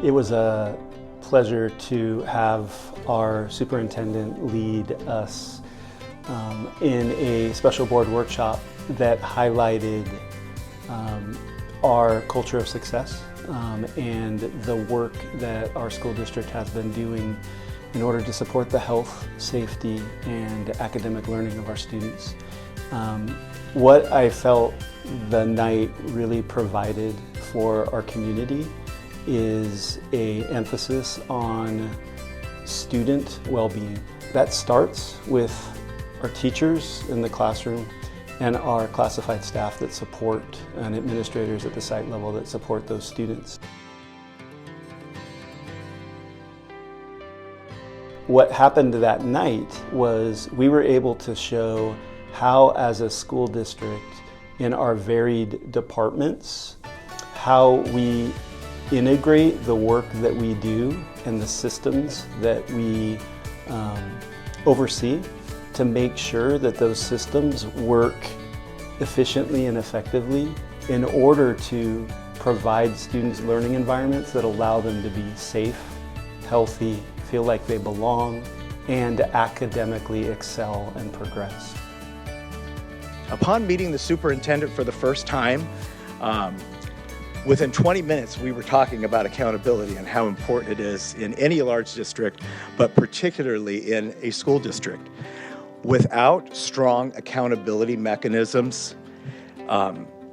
It was a pleasure to have our superintendent lead us in a special board workshop that highlighted our culture of success and the work that our school district has been doing in order to support the health, safety, and academic learning of our students. What I felt the night really provided for our community is an emphasis on student well-being. That starts with our teachers in the classroom and our classified staff that support and administrators at the site level that support those students. What happened that night was we were able to show how, as a school district in our varied departments, how we integrate the work that we do and the systems that we oversee to make sure that those systems work efficiently and effectively in order to provide students learning environments that allow them to be safe, healthy, feel like they belong, and academically excel and progress. Upon meeting the superintendent for the first time, within 20 minutes we were talking about accountability and how important it is in any large district, but particularly in a school district. Without strong accountability mechanisms,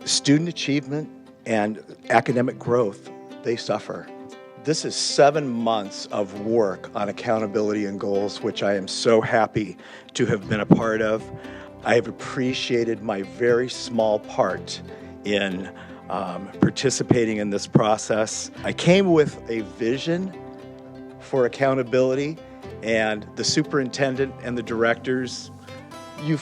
student achievement and academic growth, they suffer. This is 7 months of work on accountability and goals, which I am so happy to have been a part of. I have appreciated my very small part in participating in this process. I came with a vision for accountability, and the superintendent and the directors, you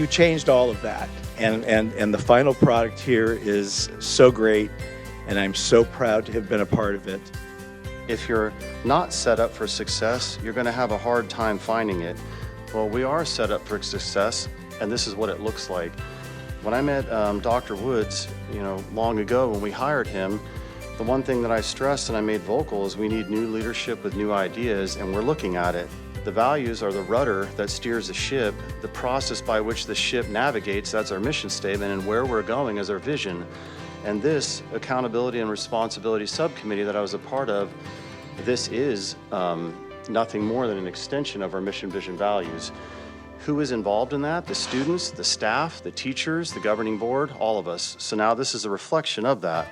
changed all of that. And the final product here is so great, and I'm so proud to have been a part of it. If you're not set up for success, you're going to have a hard time finding it. Well, we are set up for success, and this is what it looks like. When I met Dr. Woods, long ago when we hired him, the one thing that I stressed and I made vocal is we need new leadership with new ideas, and we're looking at it. The values are the rudder that steers the ship. The process by which the ship navigates, that's our mission statement, and where we're going is our vision. And this accountability and responsibility subcommittee that I was a part of, this is nothing more than an extension of our mission, vision, values. Who is involved in that? The students, the staff, the teachers, the governing board, all of us. So now this is a reflection of that.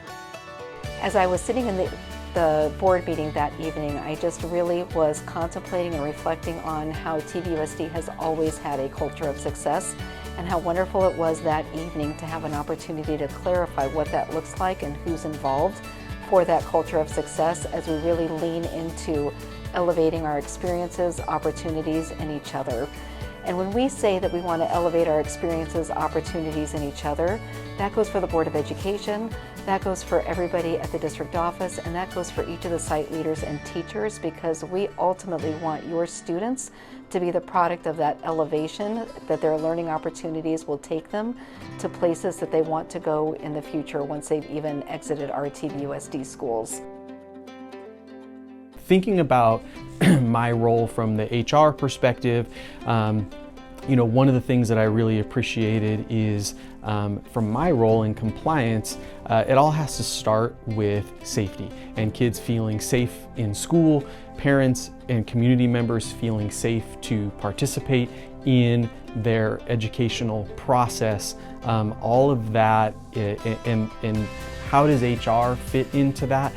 As I was sitting in the board meeting that evening, I just really was contemplating and reflecting on how TVUSD has always had a culture of success, and how wonderful it was that evening to have an opportunity to clarify what that looks like and who's involved for that culture of success as we really lean into elevating our experiences, opportunities, and each other. And when we say that we want to elevate our experiences, opportunities, and each other, that goes for the Board of Education, that goes for everybody at the district office, and that goes for each of the site leaders and teachers, because we ultimately want your students to be the product of that elevation, that their learning opportunities will take them to places that they want to go in the future once they've even exited our TVUSD schools. Thinking about my role from the HR perspective, one of the things that I really appreciated is from my role in compliance, it all has to start with safety and kids feeling safe in school, parents and community members feeling safe to participate in their educational process. All of that, and how does HR fit into that?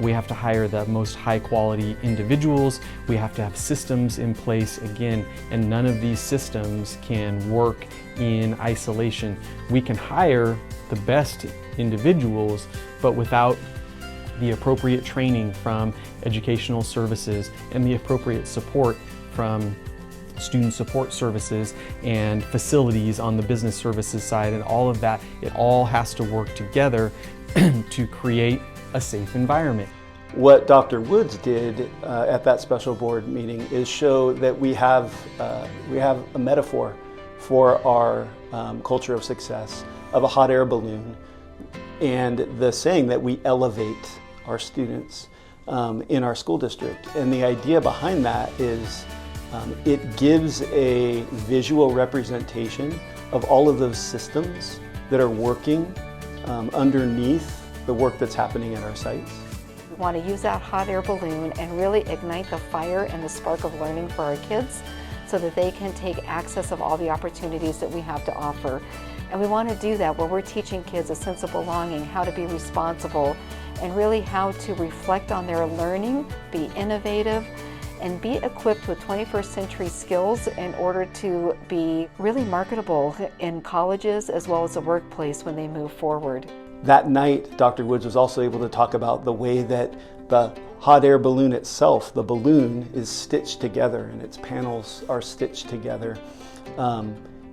We have to hire the most high quality individuals. We have to have systems in place again, and none of these systems can work in isolation. We can hire the best individuals, but without the appropriate training from educational services and the appropriate support from student support services and facilities on the business services side, and all of that, it all has to work together to create a safe environment. What Dr. Woods did at that special board meeting is show that we have a metaphor for our culture of success of a hot air balloon, and the saying that we elevate our students. in our school district. And the idea behind that is it gives a visual representation of all of those systems that are working underneath the work that's happening at our sites. We want to use that hot air balloon and really ignite the fire and the spark of learning for our kids so that they can take access of all the opportunities that we have to offer. And we want to do that where we're teaching kids a sense of belonging, how to be responsible, and really how to reflect on their learning, be innovative, and be equipped with 21st century skills in order to be really marketable in colleges as well as the workplace when they move forward. That night, Dr. Woods was also able to talk about the way that the hot air balloon itself, the balloon, is stitched together and its panels are stitched together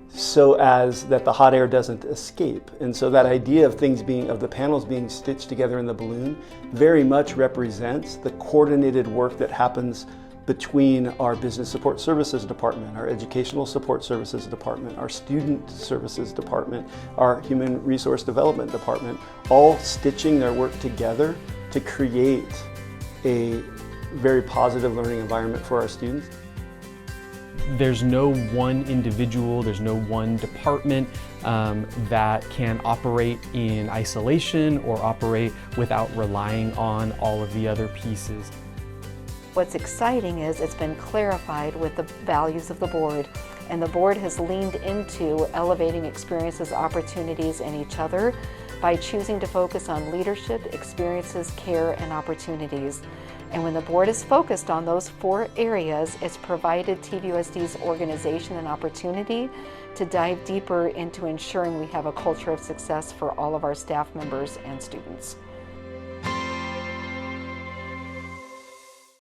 so as that the hot air doesn't escape. And so that idea of the panels being stitched together in the balloon very much represents the coordinated work that happens between our Business Support Services Department, our Educational Support Services Department, our Student Services Department, our Human Resource Development Department, all stitching their work together to create a very positive learning environment for our students. There's no one individual, there's no one department that can operate in isolation or operate without relying on all of the other pieces. What's exciting is it's been clarified with the values of the board, and the board has leaned into elevating experiences, opportunities, and each other by choosing to focus on leadership, experiences, care, and opportunities. And when the board is focused on those 4 areas, it's provided TVUSD's organization an opportunity to dive deeper into ensuring we have a culture of success for all of our staff members and students.